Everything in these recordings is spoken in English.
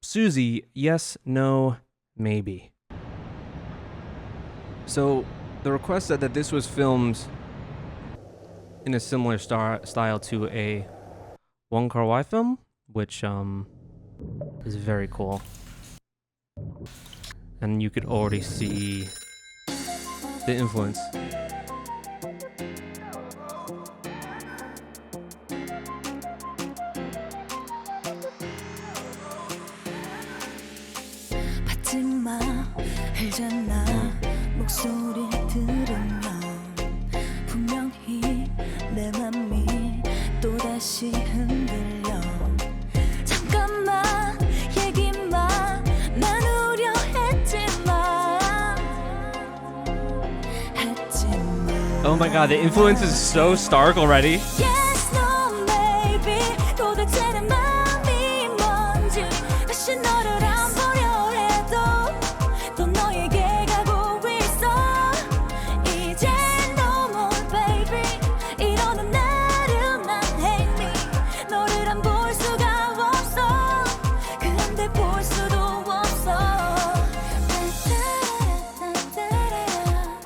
SUZY, yes, no, maybe. So the request said that this was filmed in a similar style to a Wong Kar-wai film, which is very cool. And you could already see the influence. Oh my god, the influence is so stark already.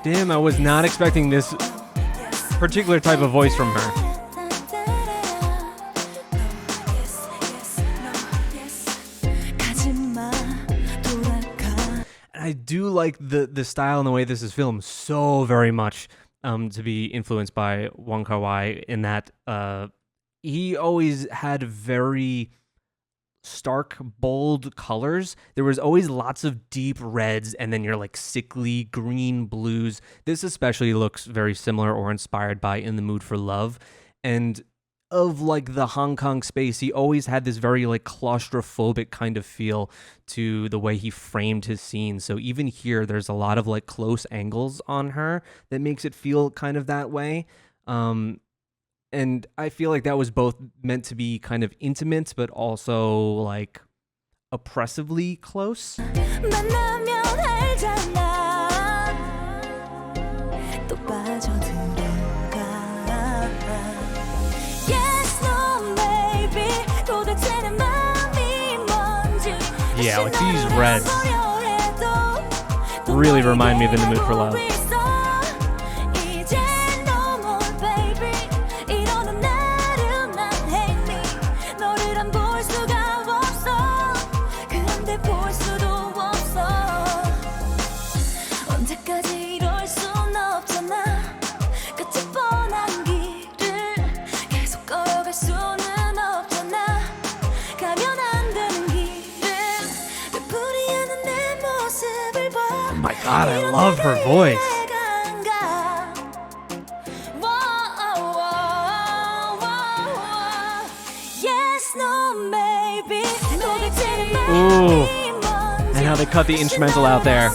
Damn, I was not expecting this particular type of voice from her. And I do like the style and the way this is filmed so very much to be influenced by Wong Kar-wai in that he always had very stark, bold colors. There was always lots of deep reds and then your like sickly green blues. This especially looks very similar or inspired by In the Mood for Love. And of like the Hong Kong space, he always had this very like claustrophobic kind of feel to the way he framed his scenes. So even here, there's a lot of like close angles on her that makes it feel kind of that way. And I feel like that was both meant to be kind of intimate, but also like oppressively close. Yeah, like these reds really remind me of In the Mood for Love. God, I love her voice. Ooh, and how they cut the instrumental out there.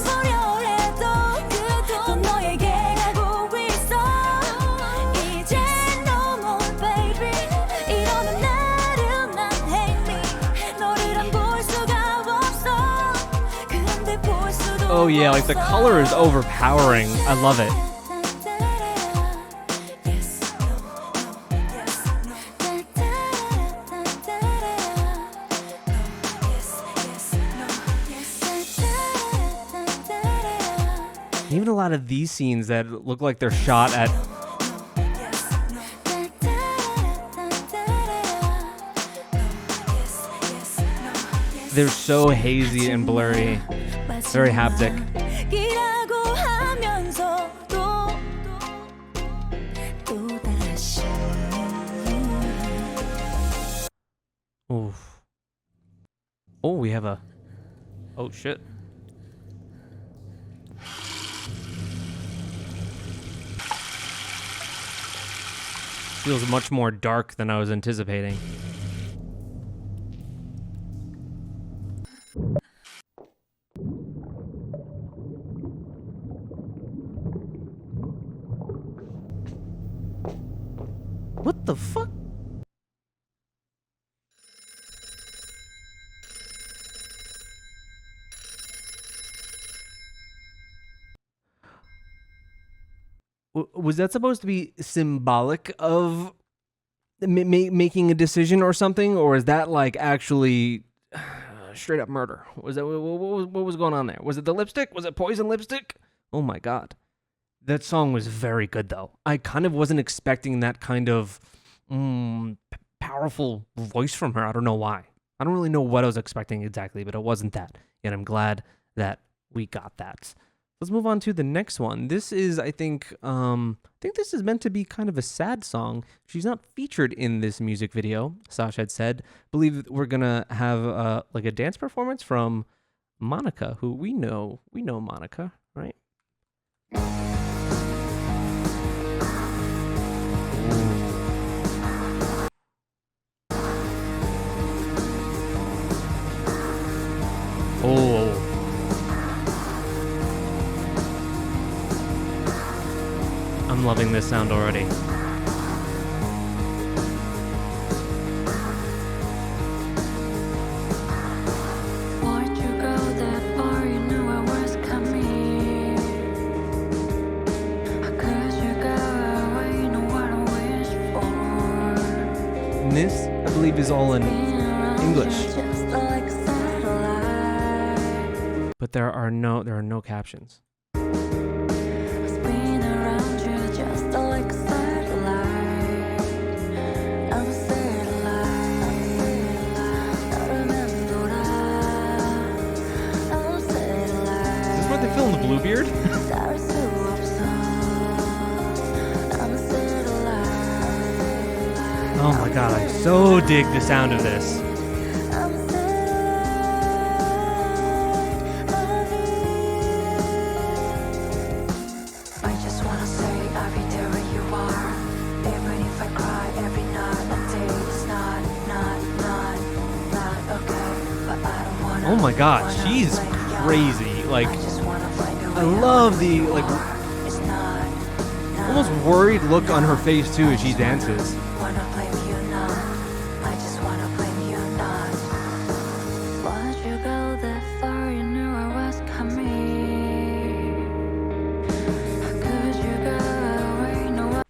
Oh yeah, like the color is overpowering. I love it. Even a lot of these scenes that look like they're shot at they're so hazy and blurry. Very haptic. Oof. Oh, we have a... Oh, shit. Feels much more dark than I was anticipating. What the fuck? Was that supposed to be symbolic of making a decision or something? Or is that like actually straight up murder. Was that what was going on there? Was it the lipstick? Was it poison lipstick? Oh my god. That song was very good though. I kind of wasn't expecting that kind of powerful voice from her. I don't know why. I don't really know what I was expecting exactly, but it wasn't that. And I'm glad that we got that. Let's move on to the next one. This is, I think this is meant to be kind of a sad song. She's not featured in this music video, Sasha had said. Believe we're gonna have like a dance performance from Monica, who we know Monica, right? Oh. I'm loving this sound already. Why'd you go that far? You knew I was coming. How could you go away? You know what I wish for. And this, I believe, is all in English. But there are no captions. They filmed Bluebeard? Oh my god, I so dig the sound of this. I just wanna say I'll be there where you are. Even if I cry every night and day, it's not okay. But I don't wanna. Oh my god, she's crazy. Like, I love the almost worried look on her face too as she dances.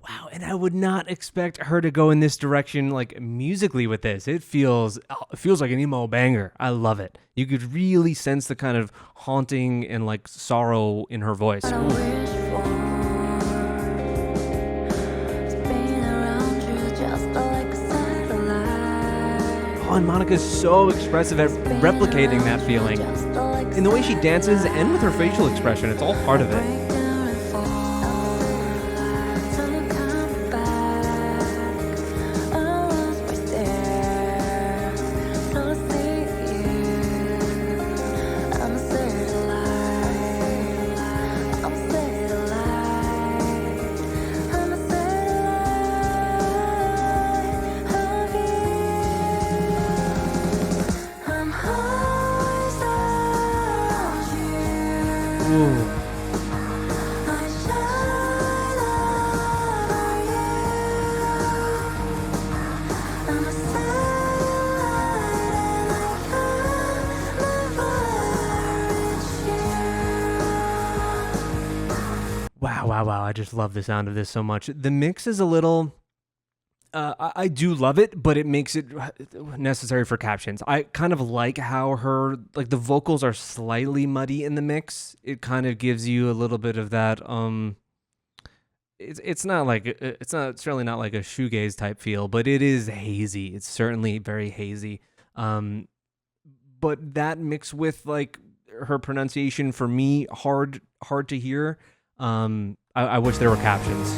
Wow, and I would not expect her to go in this direction, like musically with this. It feels like an emo banger. I love it. You could really sense the kind of haunting and like sorrow in her voice. Ooh. Oh, and Monica's so expressive at replicating that feeling. In the way she dances and with her facial expression, it's all part of it. Wow, I just love the sound of this so much. The mix is a little... I do love it, but it makes it necessary for captions. I kind of like how the vocals are slightly muddy in the mix. It kind of gives you a little bit of that, it's certainly not like a shoegaze type feel, but it is hazy. It's certainly very hazy. But that mixed with like her pronunciation, for me, hard to hear. I wish there were captions.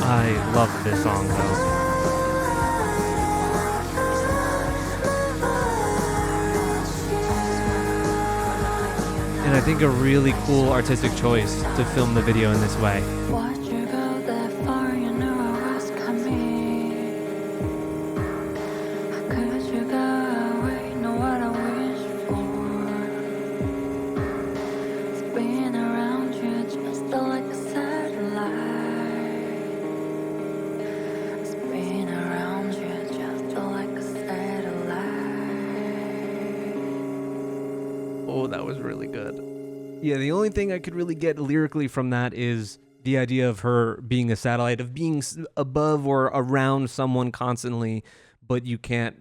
I love this song though. And I think a really cool artistic choice to film the video in this way. Oh, that was really good. Yeah, the only thing I could really get lyrically from that is the idea of her being a satellite, of being above or around someone constantly, but you can't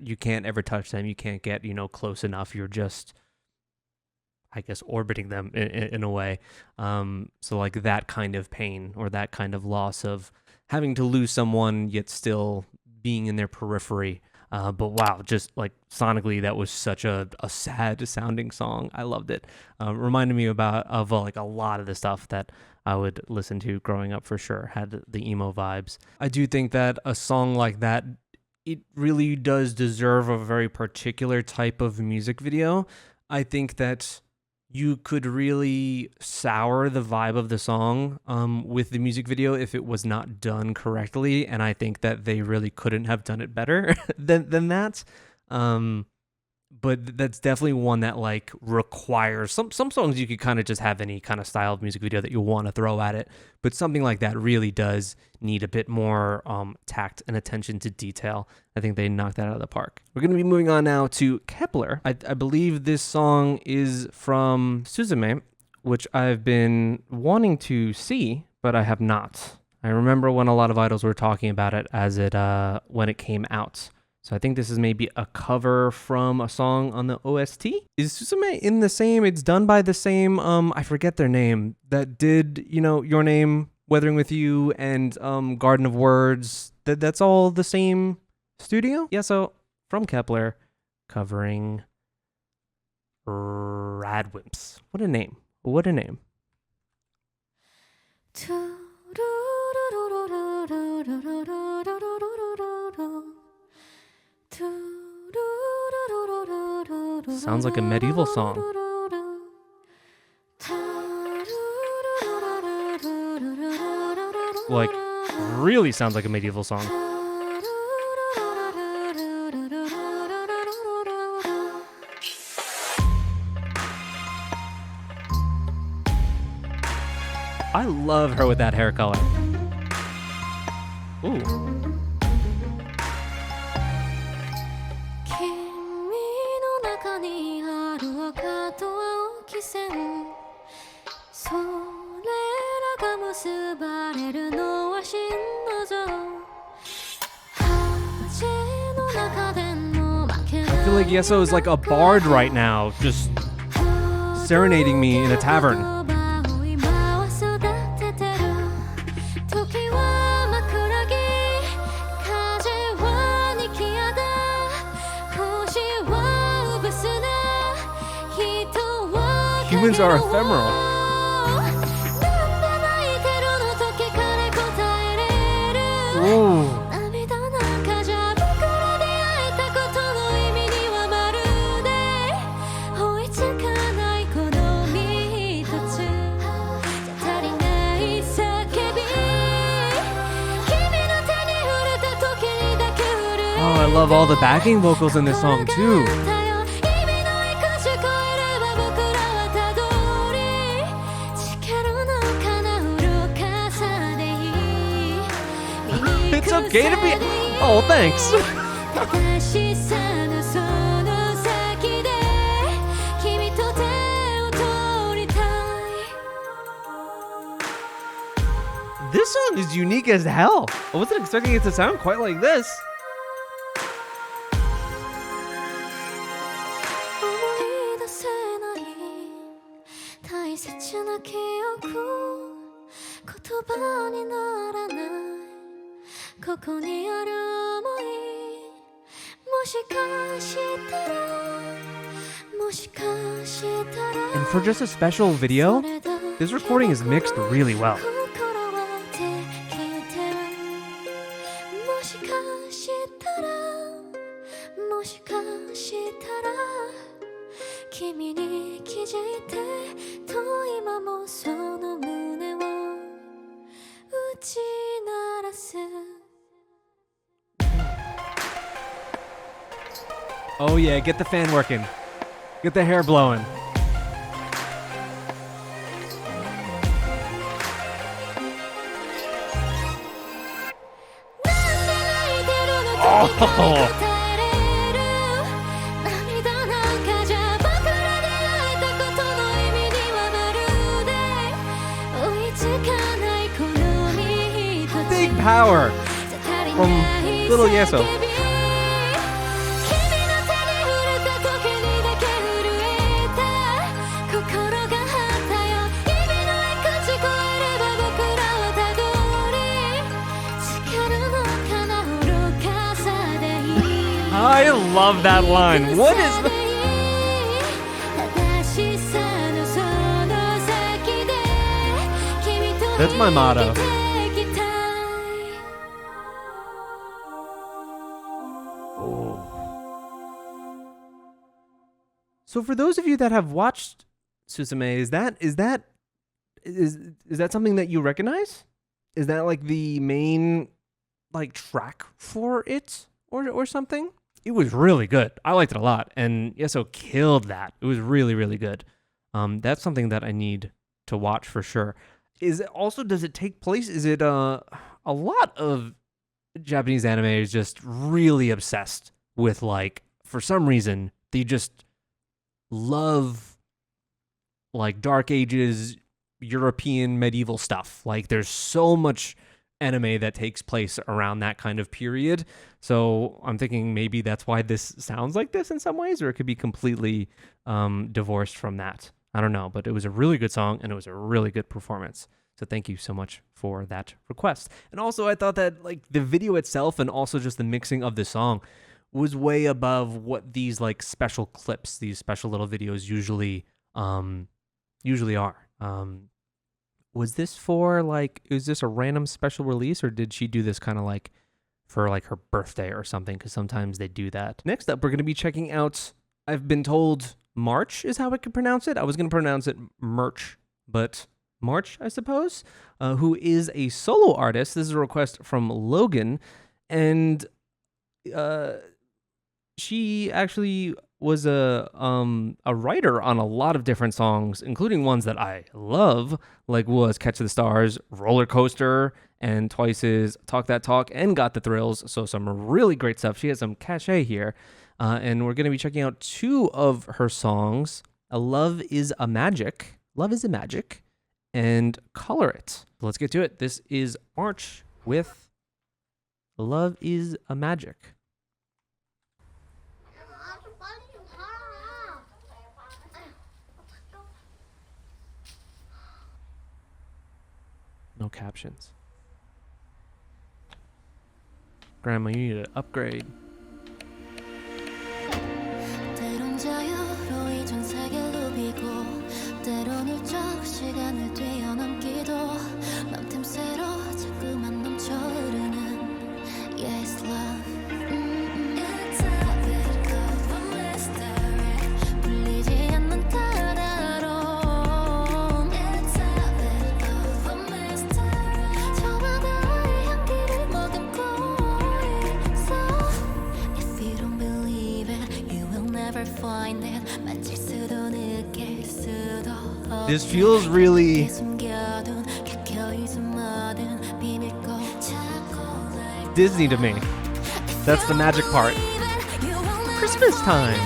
ever touch them. You can't get, close enough. You're just, I guess, orbiting them in a way. So like that kind of pain or that kind of loss of having to lose someone yet still being in their periphery. But wow, just like sonically, that was such a sad sounding song. I loved it. Reminded me of like a lot of the stuff that I would listen to growing up for sure. Had the emo vibes. I do think that a song like that, it really does deserve a very particular type of music video. I think that you could really sour the vibe of the song with the music video if it was not done correctly, and I think that they really couldn't have done it better than that. But that's definitely one that like requires some songs you could kind of just have any kind of style of music video that you want to throw at it, but something like that really does need a bit more tact and attention to detail. I think they knocked that out of the park. We're going to be moving on now to Kep1er. I believe this song is from Suzume, which I've been wanting to see, but I have not. I remember when a lot of idols were talking about it as when it came out. So I think this is maybe a cover from a song on the OST. Is Suzume in the same? It's done by the same, I forget their name, that did, Your Name, Weathering With You, and Garden of Words. That's all the same studio? Yeah, so from Kep1er, covering Radwimps. What a name. What a name. Sounds like a medieval song. Like, really sounds like a medieval song. I love her with that hair color. Ooh. I feel like Yeseo is like a bard right now, just serenading me in a tavern. Humans are ephemeral. Ooh. Oh, I love all the backing vocals in this song too. It's okay to be... Oh, thanks. This song is unique as hell. I wasn't expecting it to sound quite like this. And for just a special video, this recording is mixed really well. Oh yeah, get the fan working. Get the hair blowing. Oh! big power from little Yeseo. I love that line. What is the... That's my motto. So for those of you that have watched Suzume, is that something that you recognize? Is that like the main like track for it or something? It was really good. I liked it a lot, and Yeseo killed that. It was really, really good. That's something that I need to watch for sure. Does it take place? Is it a lot of Japanese anime is just really obsessed with, like, for some reason they just love like Dark Ages European medieval stuff. Like there's so much anime that takes place around that kind of period. So I'm thinking maybe that's why this sounds like this in some ways, or it could be completely divorced from that. I don't know, but it was a really good song and it was a really good performance. So thank you so much for that request. And also I thought that like the video itself and also just the mixing of the song was way above what these like special clips, these special little videos usually are. Was this for like, is this a random special release, or did she do this kind of like for like her birthday or something? Because sometimes they do that. Next up, we're going to be checking out, I've been told March is how I could pronounce it. I was going to pronounce it Merch, but March, I suppose, who is a solo artist. This is a request from Logan, and she actually was a writer on a lot of different songs, including ones that I love, like was Catch the Stars, Roller Coaster, and Twice's Talk That Talk, and Got the Thrills. So some really great stuff. She has some cachet here. And we're going to be checking out two of her songs, Love is a Magic, and Color It. Let's get to it. This is March with Love is a Magic. No captions. Grandma, you need to upgrade. 때론 자유로 잊은 세계를 비고 때론 훌쩍 시간을 뛰어넘기도 맘틈새로 자꾸만 넘쳐흐르는 Yes love It's a bit of a mystery 풀리지 않는 까다로움 It's a bit of a mystery 저와 나의 향기를 머금고 있어 If you don't believe it you will never find it 만질 수도 느낄 수도 This feels really Disney to me. That's the magic part. Christmas time.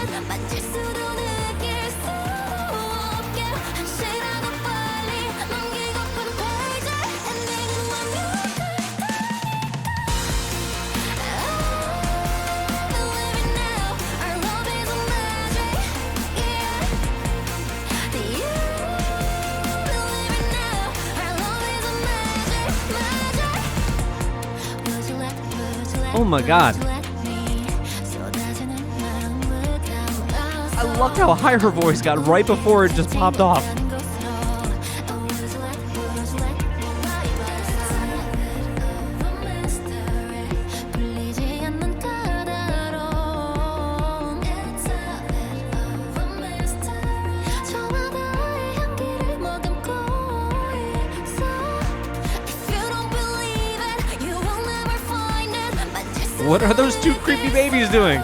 Oh my god. I loved how high her voice got right before it just popped off. What are those two creepy babies doing?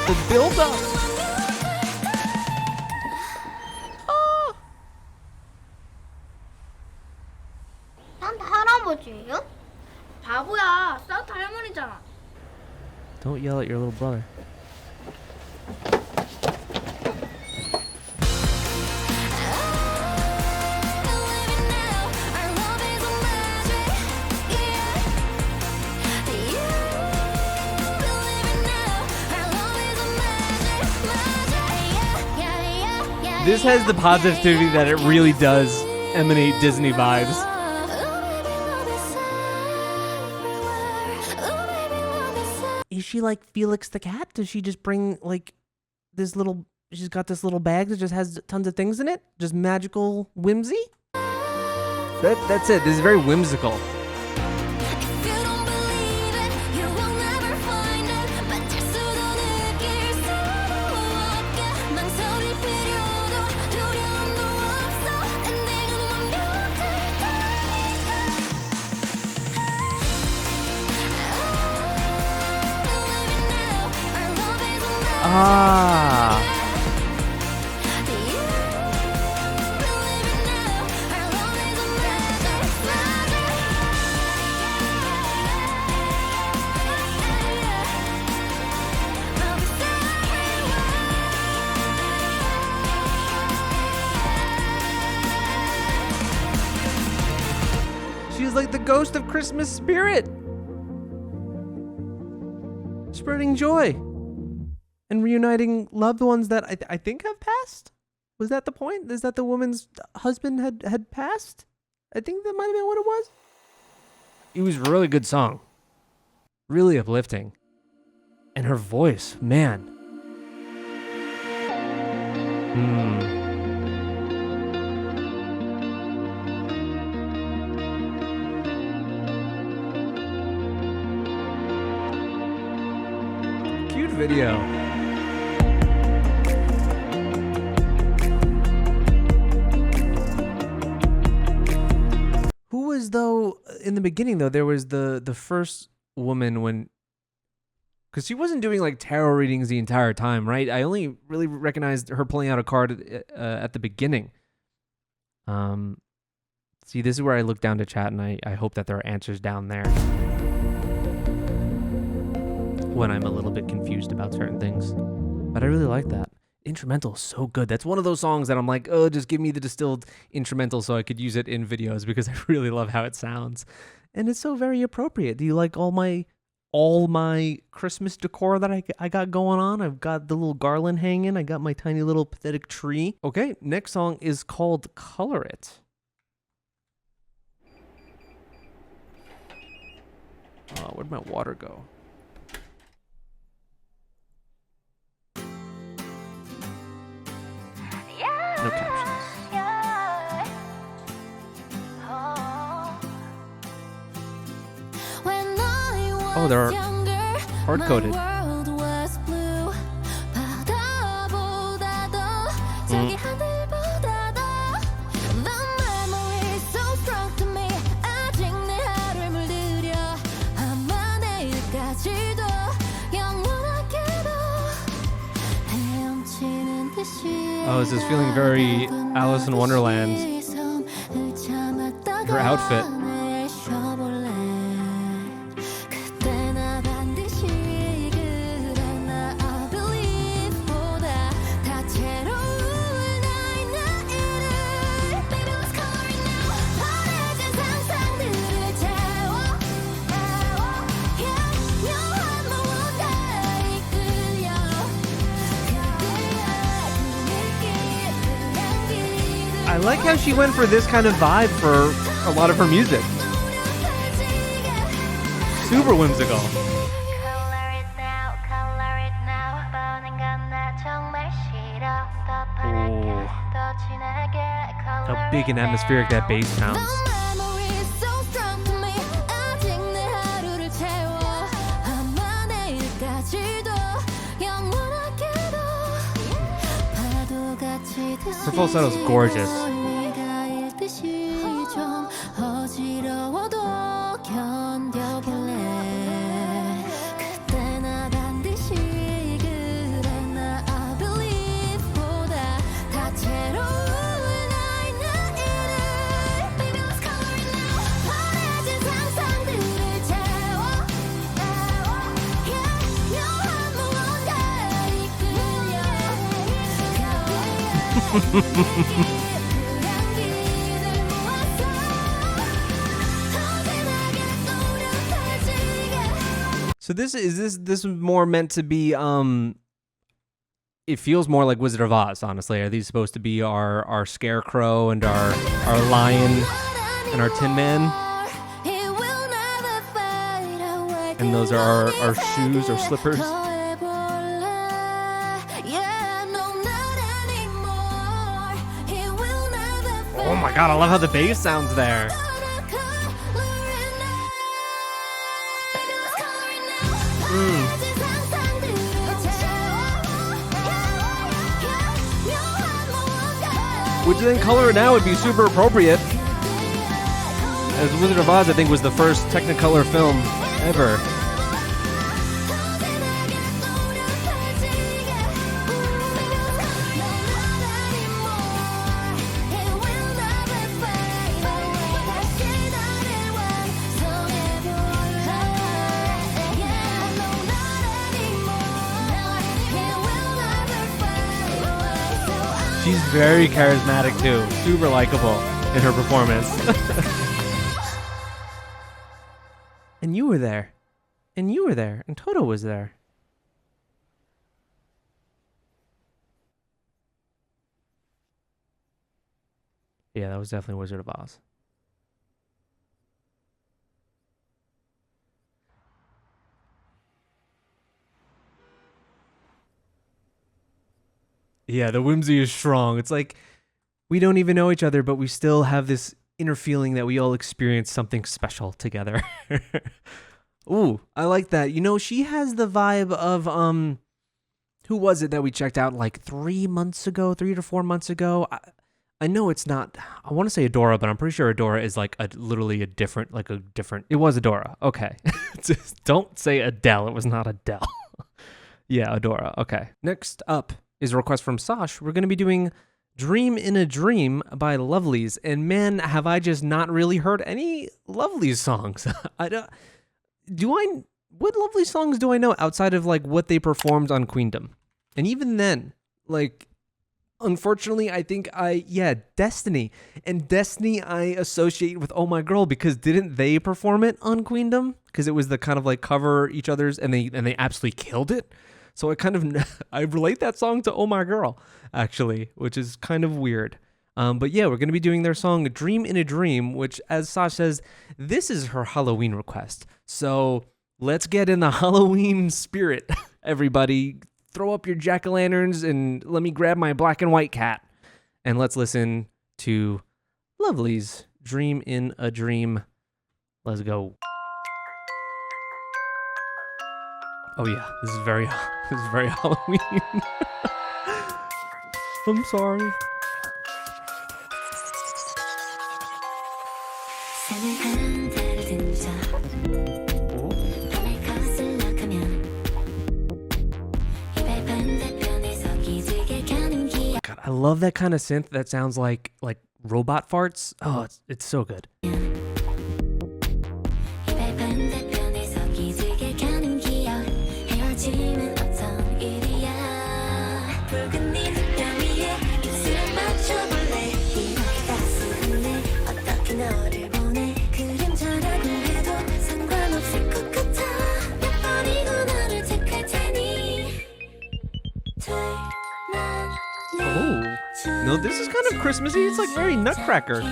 The build up. Oh. 산타 할아버지예요? 바보야, 산타 할머니잖아. Don't yell at your little brother. This has the positivity that it really does emanate Disney vibes. Is she like Felix the cat? Does she just bring like this little, she's got this little bag that just has tons of things in it? Just magical whimsy? That's it. This is very whimsical. Ah. She's like the ghost of Christmas spirit. Spreading joy. And reuniting loved ones that I think have passed? Was that the point? Is that the woman's husband had passed? I think that might have been what it was. It was a really good song. Really uplifting. And her voice, man. Cute video. Who was, though, in the beginning, though, there was the first woman when, because she wasn't doing like tarot readings the entire time, right? I only really recognized her pulling out a card at the beginning. See, this is where I look down to chat, and I hope that there are answers down there when I'm a little bit confused about certain things. But I really like that. Instrumental is so good. That's one of those songs that I'm like, oh, just give me the distilled instrumental so I could use it in videos because I really love how it sounds. And it's so very appropriate. Do you like all my Christmas decor that I got going on? I've got the little garland hanging. I got my tiny little pathetic tree. Okay, next song is called Color It. Where'd my water go? No captions. Oh, they're hard-coded. Oh, this is feeling very Alice in Wonderland. Her outfit. I like how she went for this kind of vibe for a lot of her music. Super whimsical. Oh. How big and atmospheric that bass sounds. Her falsetto is gorgeous. So this is more meant to be it feels more like Wizard of Oz, honestly. Are these supposed to be our scarecrow and our lion and our Tin Man? And those are our shoes or slippers. Oh my god, I love how the bass sounds there. Would you think Color It Now would be super appropriate? As Wizard of Oz, I think, was the first Technicolor film ever. She's very charismatic too, super likable in her performance. And you were there. And you were there. And Toto was there. Yeah, that was definitely Wizard of Oz. Yeah, the whimsy is strong. It's like we don't even know each other, but we still have this inner feeling that we all experience something special together. Ooh, I like that. You know, she has the vibe of who was it that we checked out like 3 to 4 months ago? I know it's not, I want to say A.D.O.Y, but I'm pretty sure A.D.O.Y is like literally a different, it was A.D.O.Y. Okay. Just don't say Adele. It was not Adele. Yeah, A.D.O.Y. Okay. Next up is a request from Sash. We're going to be doing Dream in a Dream by Lovelyz. And man, have I just not really heard any Lovelyz songs. What Lovelyz songs do I know outside of like what they performed on Queendom? And even then, like, unfortunately, I think Destiny. And Destiny I associate with Oh My Girl because didn't they perform it on Queendom? Because it was the kind of like cover each other's and they absolutely killed it. So I relate that song to Oh My Girl, actually, which is kind of weird. But yeah, we're going to be doing their song Dream in a Dream, which, as Sash says, this is her Halloween request. So let's get in the Halloween spirit, everybody. Throw up your jack-o'-lanterns and let me grab my black and white cat. And let's listen to Lovelyz Dream in a Dream. Let's go. Oh yeah, this is very Halloween. I'm sorry. God, I love that kind of synth that sounds like robot farts. Oh, it's so good. Oh, no, this is kind of Christmassy. It's like very Nutcracker.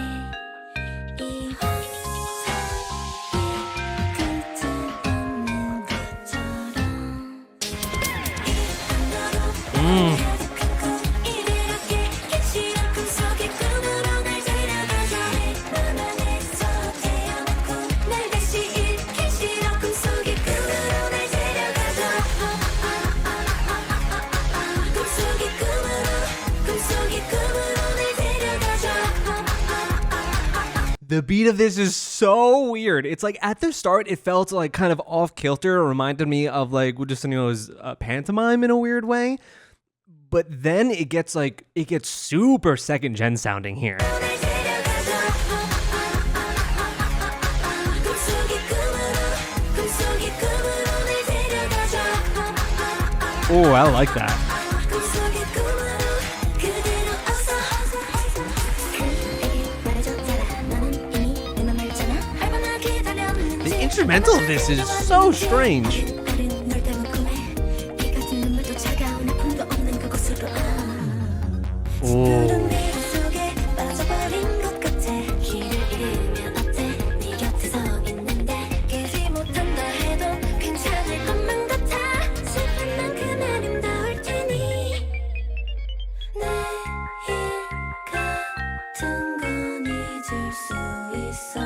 The beat of this is so weird. It's like at the start, it felt like kind of off kilter. It reminded me of like Udasano's pantomime in a weird way. But then it gets super second gen sounding here. Oh, I like that. The instrumental of this is so strange. 푸른 미로 속에 빠져버린 것 같아 길을 잃으면 어때 네 곁에 서 있는데 깨지 못한다 해도 괜찮을 것만 같아 슬픈 만큼 아름다울 테니 내일 같은 건 잊을 수 있어.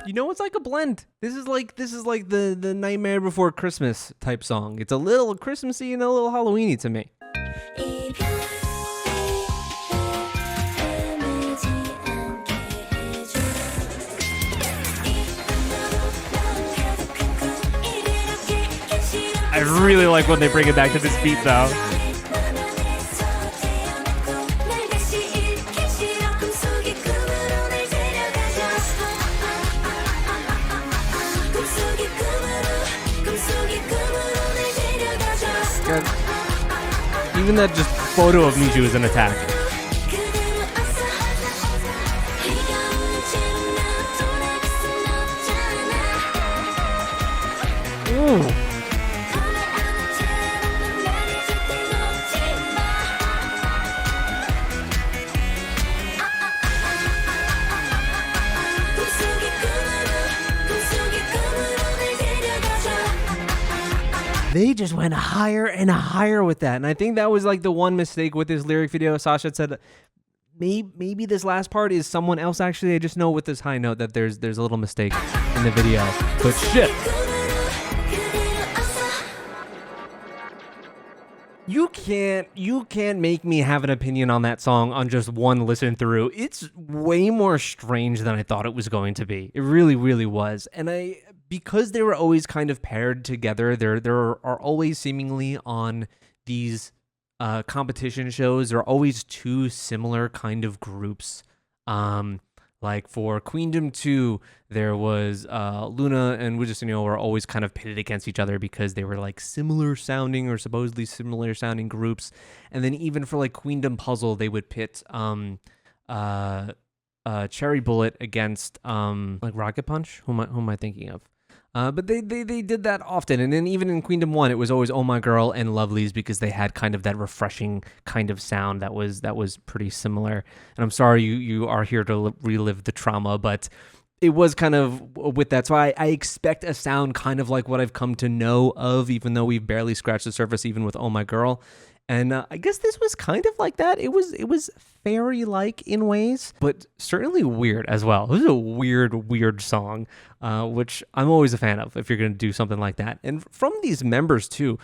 You know, it's like a blend. This is like the Nightmare Before Christmas type song. It's a little Christmassy and a little Halloweeny to me. 이별을 헤매지 않게 해줘 이 밤으로 넌 가득한 꿈 이렇게 견실한 I really like when they bring it back to this beat though. 맘 안에서 태어났고 날 다시 잃기 싫어 꿈속의 꿈으로 날 데려가줘 꿈속의 꿈으로 날 데려가줘 God, even that just photo of Miju is an attack. 그대로 왔어 비가 오는 채로 나 돌아갈 순 없잖아 Ooh. 밤에 아는 채로 나를 절대 놓지 마 꿈속의 꿈으로 날 데려가줘 They just went higher and higher with that. And I think that was like the one mistake with this lyric video. Sasha said maybe this last part is someone else actually. I just know with this high note that there's a little mistake in the video. But shit. You can't make me have an opinion on that song on just one listen through. It's way more strange than I thought it was going to be. It really, really was. And because they were always kind of paired together, there are always seemingly on these competition shows, there are always two similar kind of groups. Like for Queendom 2, there was Luna and Woojisunyo were always kind of pitted against each other because they were like similar sounding or supposedly similar sounding groups. And then even for like Queendom Puzzle, they would pit Cherry Bullet against like Rocket Punch. Who am I thinking of? But they did that often. And then even in Queendom 1, it was always Oh My Girl and Lovelyz because they had kind of that refreshing kind of sound that was pretty similar. And I'm sorry you are here to relive the trauma, but it was kind of with that. So I expect a sound kind of like what I've come to know of, even though we've barely scratched the surface even with Oh My Girl. And I guess this was kind of like that. It was fairy-like in ways, but certainly weird as well. This is a weird song, which I'm always a fan of if you're going to do something like that. And from these members too,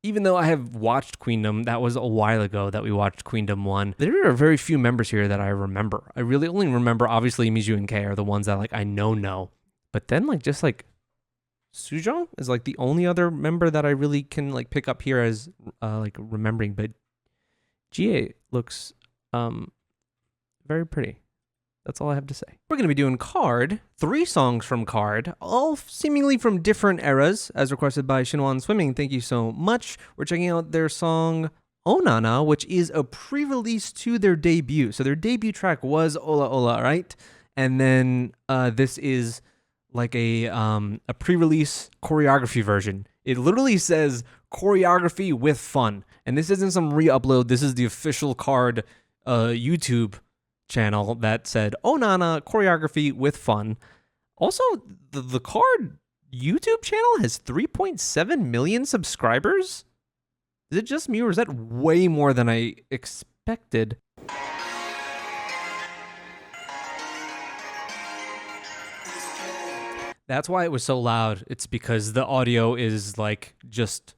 even though I have watched Queendom, that was a while ago that we watched Queendom 1, there are very few members here that I remember. I really only remember, obviously, Miju and Kei are the ones that like I know. But then like just like Sujong is like the only other member that I really can like pick up here as like remembering, but Jie looks very pretty. That's all I have to say. We're going to be doing KARD, 3 songs from KARD, all seemingly from different eras, as requested by Shinwan Swimming. Thank you so much. We're checking out their song Onana, which is a pre-release to their debut. So their debut track was Ola Ola, right? And then this is like a pre-release choreography version. It literally says choreography with fun. And this isn't some re-upload. This is the official KARD YouTube channel that said, "Oh Nana, choreography with fun." Also, the KARD YouTube channel has 3.7 million subscribers. Is it just me, or is that way more than I expected? That's why it was so loud. It's because the audio is like just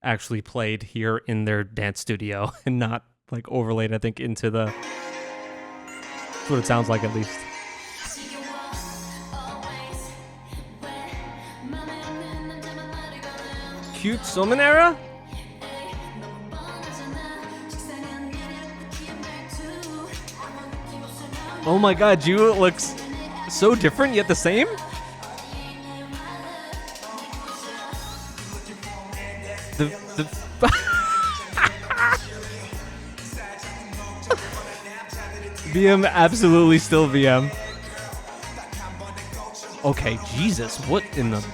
actually played here in their dance studio and not like overlaid, I think, into the... That's what it sounds like, at least. Cute Suzume era? Oh my god, Ju looks so different yet the same? The VM, absolutely still VM. Okay, Jesus, what in the...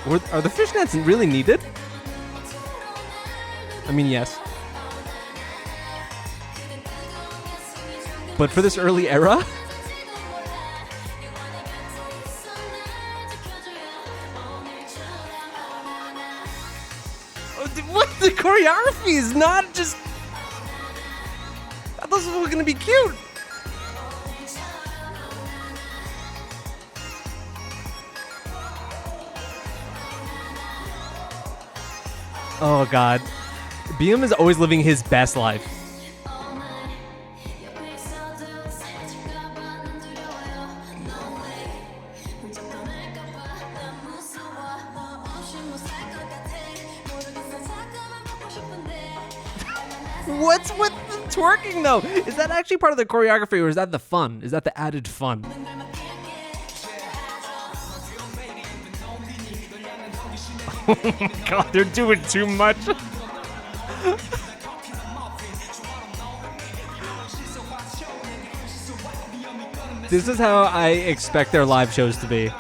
Are the fishnets really needed? I mean, yes. But for this early era? What? The choreography is not just... I thought this was gonna be cute. Oh god. BM is always living his best life. What's with the twerking though? Is that actually part of the choreography or is that the fun? Is that the added fun? Oh my god, they're doing too much. This is how I expect their live shows to be.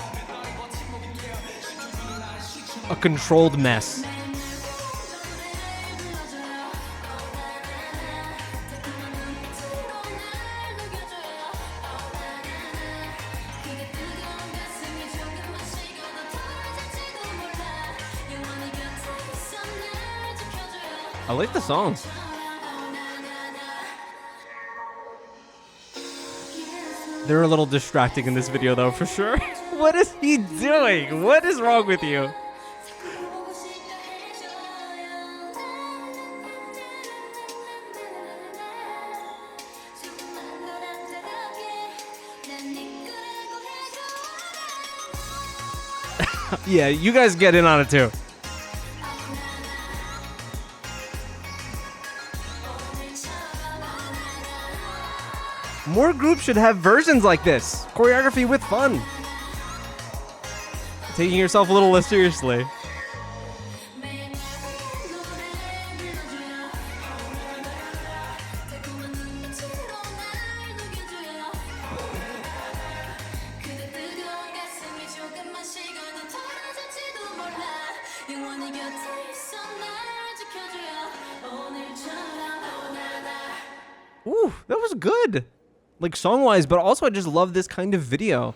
A controlled mess. I like the songs. They're a little distracting in this video though, for sure. What is he doing? What is wrong with you? Yeah, you guys get in on it too. More groups should have versions like this. Choreography with fun. Taking yourself a little less seriously. Ooh, that was good. Like song-wise, but also I just love this kind of video.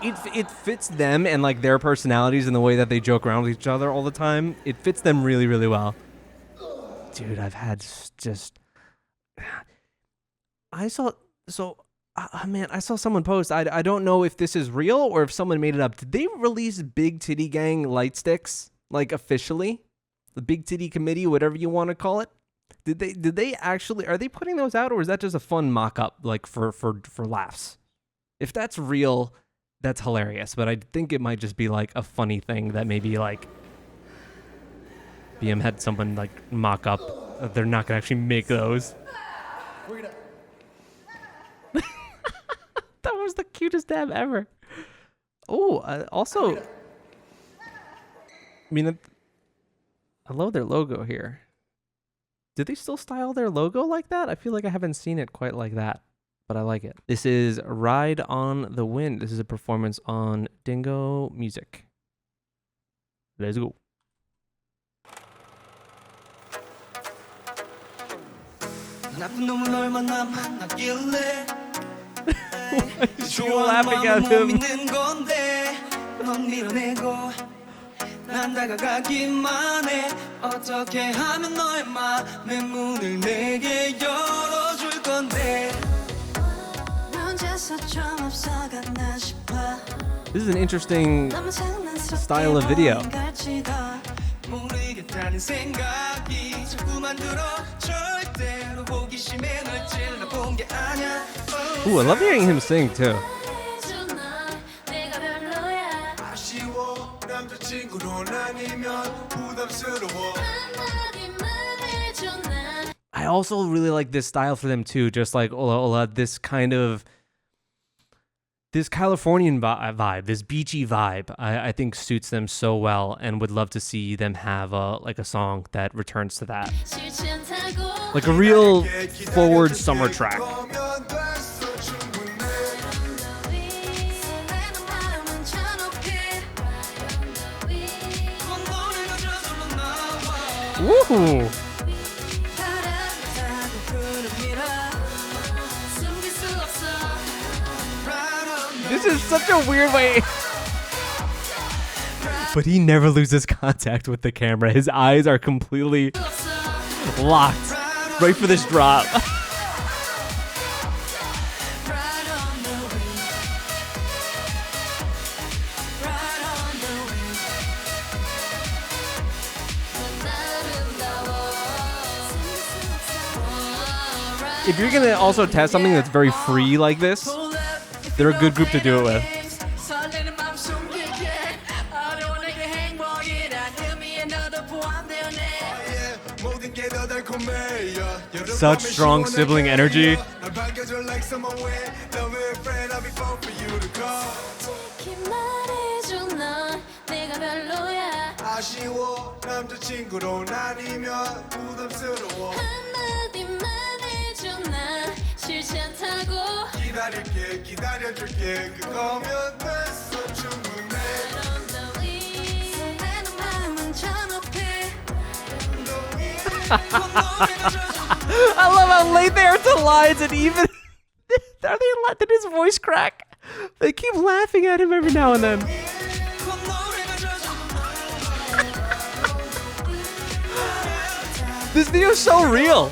It fits them and like their personalities and the way that they joke around with each other all the time. It fits them really, really well. Dude, I've had just... I saw someone post. I don't know if this is real or if someone made it up. Did they release Big Titty Gang light sticks? Like officially? The Big Titty Committee, whatever you want to call it? Did they actually, are they putting those out or is that just a fun mock-up like for laughs? If that's real, that's hilarious, but I think it might just be like a funny thing that maybe like BM had someone like mock up. They're not gonna actually make those. That was the cutest dab ever. Oh, also, I mean, I love their logo here. Did they still style their logo like that? I feel like I haven't seen it quite like that, but I like it. This is Ride on the Wind. This is a performance on Dingo Music. Let's go. You're laughing at him. 난 다가가기만 해 어떻게 하면 너의 맘의 문을 내게 열어줄 건데 This is an interesting style of video. Ooh, I love hearing him sing too. I also really like this style for them too, just like Ola Ola, this Californian vibe, this beachy vibe, I think suits them so well, and would love to see them have a song that returns to that. Like a real forward summer track. Woohoo! This is such a weird way. But he never loses contact with the camera. His eyes are completely locked right for this drop. If you're gonna also test something that's very free like this, they're a good group to do it with. Such strong sibling energy. I love how late they are to lines, and even did his voice crack? They keep laughing at him every now and then. This video is so real.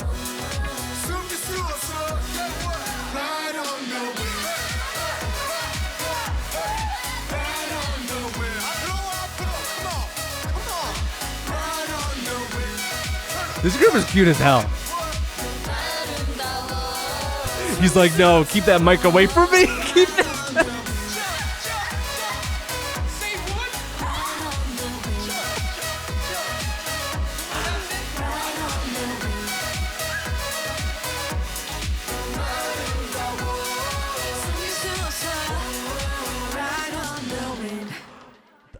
This group is cute as hell. He's like, no, keep that mic away from me. Keep it.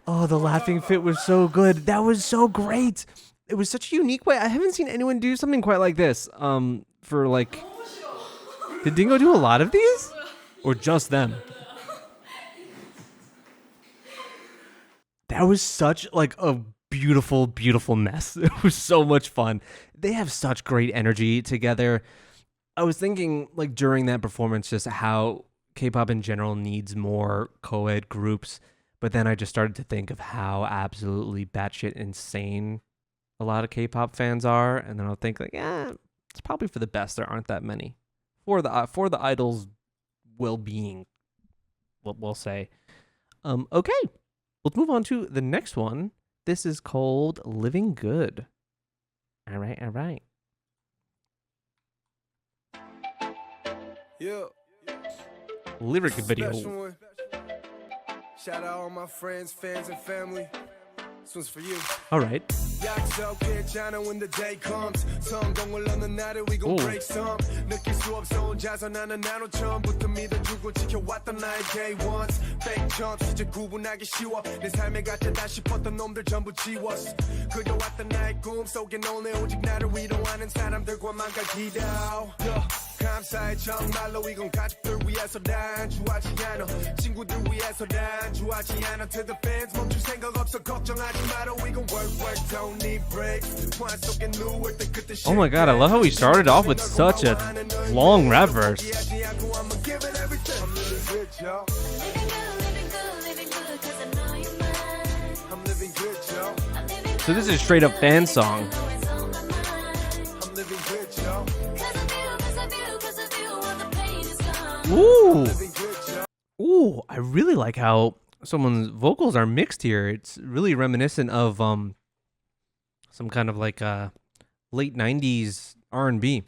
Oh, the laughing fit was so good. That was so great. It was such a unique way. I haven't seen anyone do something quite like this. For like, did Dingo do a lot of these, or just them? That was such like a beautiful, beautiful mess. It was so much fun. They have such great energy together. I was thinking like during that performance, just how K-pop in general needs more co-ed groups. But then I just started to think of how absolutely batshit insane a lot of K-pop fans are, and then I'll think like, yeah, it's probably for the best. There aren't that many for the idols' well-being. We'll say. Okay, let's move on to the next one. This is called "Living Good." All right. Yeah. Lyric video. Shout out all my friends, fans, and family. This one's for you. All right. when the day comes. 성공을 얻는 날에 we gon' break some. 느낄 수 없어 혼자서 나는 나로 처음부터 믿어주고 지켜왔던 나의 day ones. Fake jumps 이제 구분하기 쉬워. 내 삶에 가짜다 싶었던 놈들 전부 지웠어. 그려왔던 나의 꿈 속에 오늘 오직 나를 위로하는 사람들과만 갈 기도. 감사해 정말로 이건 가족들 위해서 난 좋아하지 않아 친구들 위해서 난 좋아하지 않아 To the fans 멈출 생각 없어 걱정하지 마라 We gon' work don't need breaks 관 속에 누울 때 그때 Oh my god, I love how we started off with such a long rap verse. So this is a straight up fan song. Ooh, I really like how someone's vocals are mixed here. It's really reminiscent of some kind of like late 90s R&B.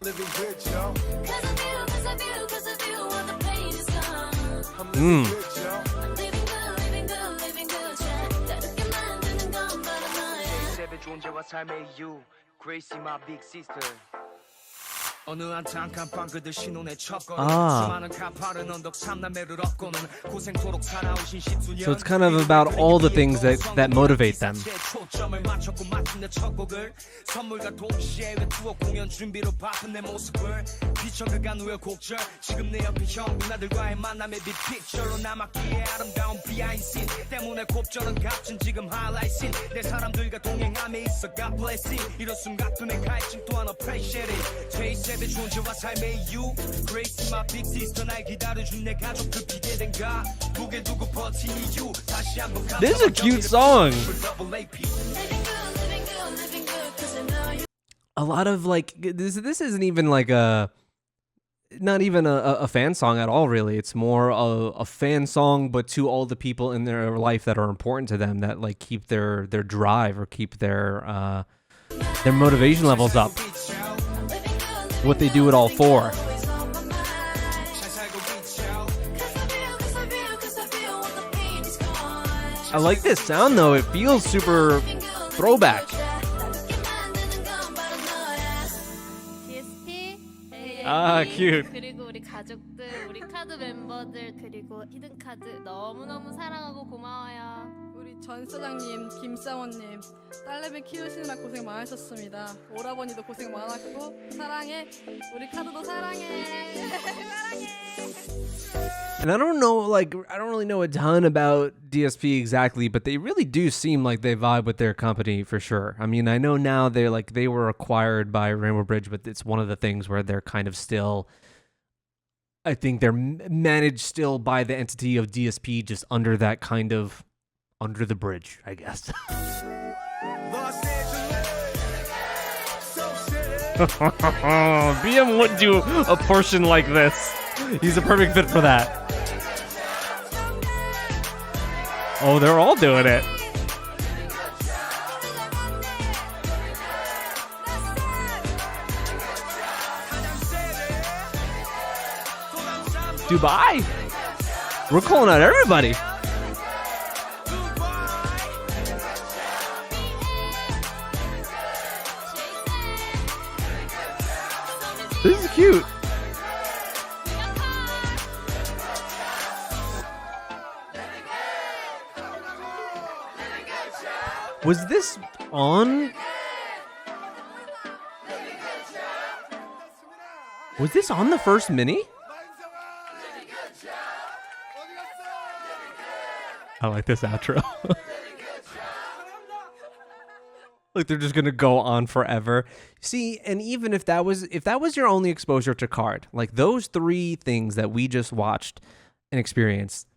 어느 한창 깜빵그들 신혼의 첫걸음 Ah. 수많은 가파른 언덕 참남매를 업고는 고생토록 살아오신 10수년 So it's kind of about all the things that motivate them. 초점을 맞췄고 마침내 첫 곡을 선물과 동시에 외투어 공연 준비로 바쁜 내 모습을 비춰 그간 후의 곡절 지금 내 옆에 형 누나들과의 만남의 빅픽처로 남았기에 아름다운 비하인드 씬 때문에 곱절은 값진 지금 하이라이트 내 사람들과 동행함에 있어 God bless it 이런 순간 내 갈증 또한 appreciate it 제2세대 존재와 삶의 이유 Grace my big sister 날 기다려준 내 가족 그 기대된가 무게 두고 버틴 이유 다시 한번 This is a cute song. A lot of like this isn't even like not even a fan song at all, really. It's more a fan song, but to all the people in their life that are important to them, that like keep their drive or keep their motivation levels up. What they do it all for. I like this sound though. It feels super throwback. DSP, Ah, cute. 그리고 우리 가족들, 우리 카드 멤버들, 그리고 히든 카드 너무너무 사랑하고 고마워요. 우리 전 사장님, 김사원님, 딸내미 키우시느라 고생 많으셨습니다. 오라버니도 고생 많았고 사랑해. 우리 카드도 사랑해. 사랑해. And I don't really know a ton about DSP exactly, but they really do seem like they vibe with their company for sure. I mean, I know now they were acquired by Rainbow Bridge, but it's one of the things where they're kind of still, I think they're managed still by the entity of DSP, just under that kind of, under the bridge, I guess. BM would do a portion like this. He's a perfect fit for that. Oh, they're all doing it. Dubai? We're calling out everybody. This is cute. Was this on? Was this on the first mini? I like this outro. Like they're just gonna go on forever. See, and even if that was your only exposure to KARD, like those three things that we just watched and experienced,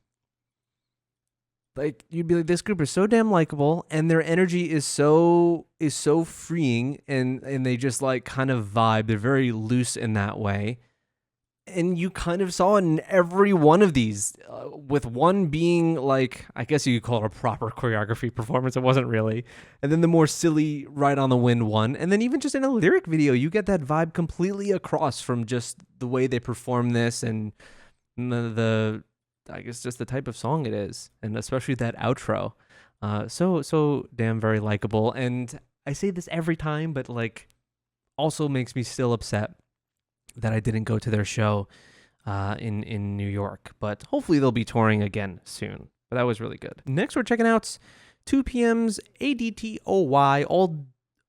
like you'd be like, this group is so damn likable, and their energy is so freeing, and they just like kind of vibe. They're very loose in that way, and you kind of saw it in every one of these. With one being like, I guess you could call it a proper choreography performance. It wasn't really, and then the more silly Ride on the Wind one, and then even just in a lyric video, you get that vibe completely across from just the way they perform this and the I guess just the type of song it is, and especially that outro. So damn very likable. And I say this every time, but like also makes me still upset that I didn't go to their show in New York. But hopefully they'll be touring again soon. But that was really good. Next we're checking out 2PM's A.D.T.O.Y.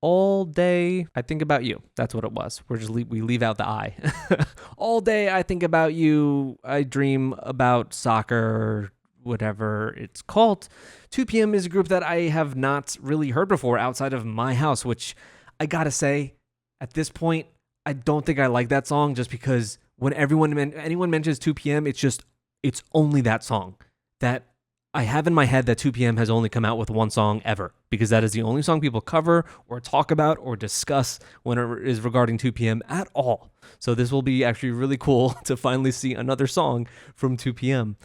All day I think about you. That's what it was. We leave out the I. All day I think about you. I dream about soccer, whatever it's called. 2PM is a group that I have not really heard before outside of My House, which I gotta say, at this point, I don't think I like that song, just because when anyone mentions 2PM, it's only that song that I have in my head, that 2PM has only come out with one song ever, because that is the only song people cover or talk about or discuss when it is regarding 2PM at all. So this will be actually really cool to finally see another song from 2PM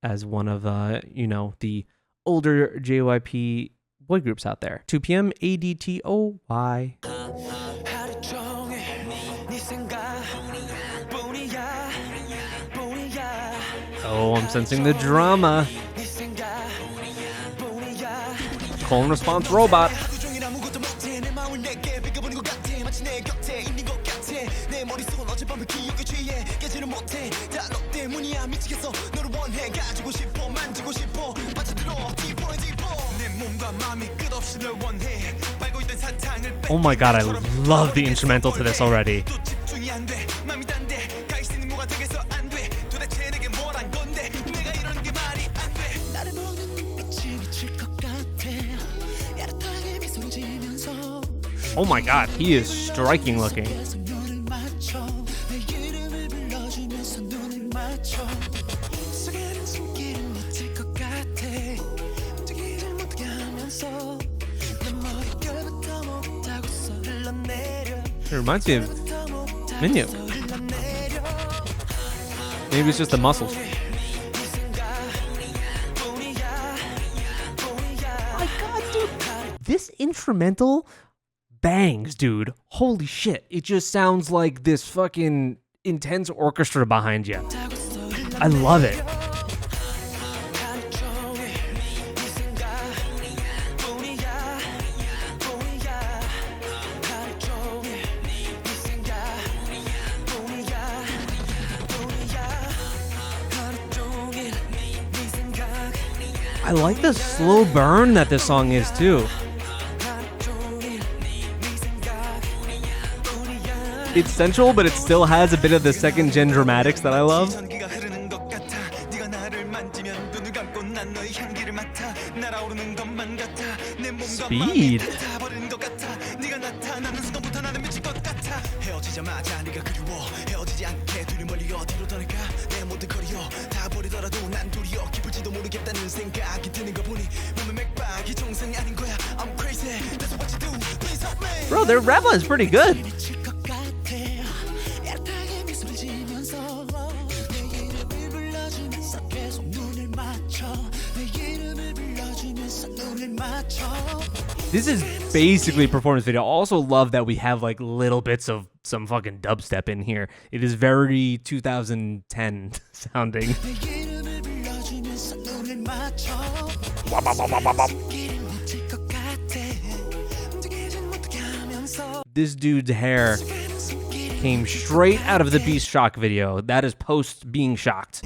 as one of the older JYP boy groups out there. 2PM A.D.T.O.Y. Oh, I'm sensing the drama. Call and response robot. 밤을 기억에 취해 깨지는 못해 다 너 때문이야 미치겠어 너를 원해 가지고 싶어 만지고 싶어 빠져들어 deeper deeper 내 몸과 마음이 끝없이 널 원해 빨고 있던 사탕을 Oh my god, I love the instrumental to this already. 또 집중이 안 돼 맘이 단데 가 있으니 뭐가 되겠어 안 돼 도대체 내게 뭘 한 건데 내가 이러는 게 말이 안 돼 나를 보는 눈빛이 미칠 것 같아 야릇하게 미소를 지으면서 Oh my god, he is striking looking. 눈을 맞춰 내 이름을 불러주면서 눈을 맞춰 속에는 숨기를 못할 것 같아 움직이질 못하게 하면서 내 머릿결부터 목타고서 흘러내려 It reminds me of Menu. Maybe it's just the muscles. My god, dude. This instrumental bangs, dude. Holy shit. It just sounds like this fucking intense orchestra behind you. I love it. I like the slow burn that this song is too. It's sensual, but it still has a bit of the second gen dramatics that I love. Speed. Bro, their rap is pretty good. This is basically a performance video. I also love that we have like little bits of some fucking dubstep in here. It is very 2010 sounding. This dude's hair came straight out of the Beast Shock video. That is post being shocked.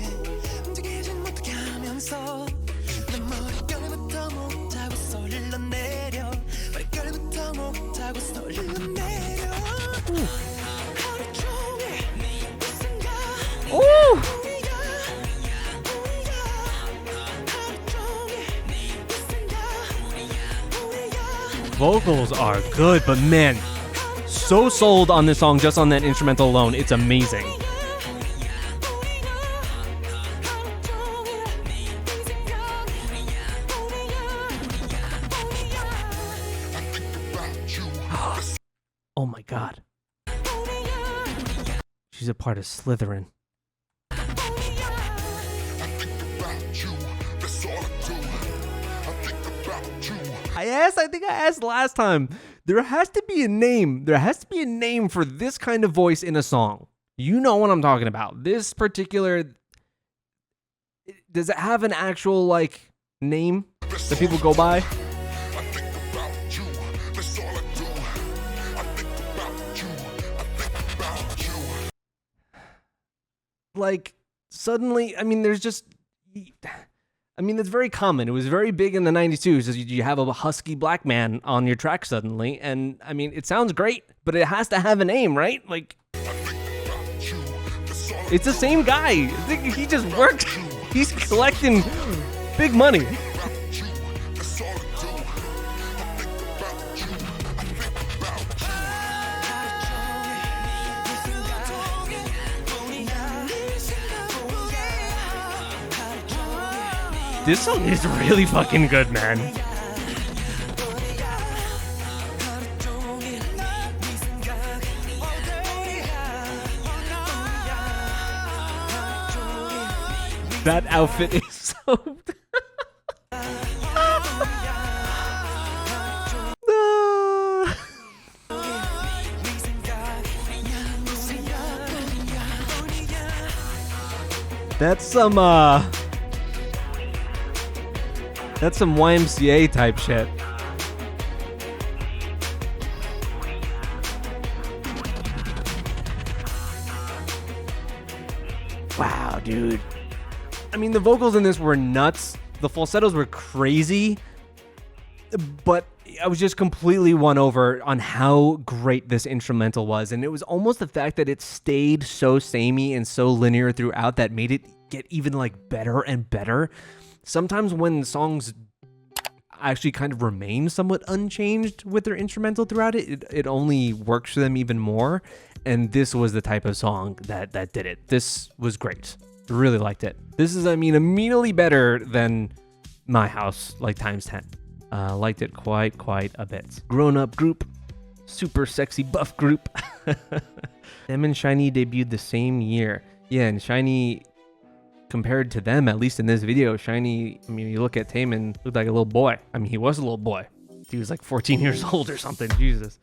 Ooh. Vocals are good, but man, so sold on this song just on that instrumental alone. It's amazing. Oh my god. She's a part of Slytherin. I think I asked last time. There has to be a name. There has to be a name for this kind of voice in a song. You know what I'm talking about. This particular... Does it have an actual, like, name that people go by? Like, suddenly, I mean, there's just... I mean, it's very common. It was very big in the 90s too. So you have a husky black man on your track suddenly. And I mean, it sounds great, but it has to have a name, right? Like, it's the same guy. I think he just works. He's collecting big money. This song is really fucking good, man. That outfit is so... That's some YMCA type shit. Oh, dude. I mean, the vocals in this were nuts. The falsettos were crazy. But I was just completely won over on how great this instrumental was. And it was almost the fact that it stayed so samey and so linear throughout that made it get even like better and better. Sometimes when songs actually kind of remain somewhat unchanged with their instrumental throughout it only works for them even more. And this was the type of song that did it. This was great. Really liked it. This is, I mean, immediately better than My House, like times 10. Liked it quite a bit. Grown-up group, super sexy buff group. Them and SHINee debuted the same year. Yeah, and SHINee, compared to them, at least in this video, SHINee, I mean, you look at Taemin, looked like a little boy. I mean, he was a little boy. He was like 14 years old or something. Jesus.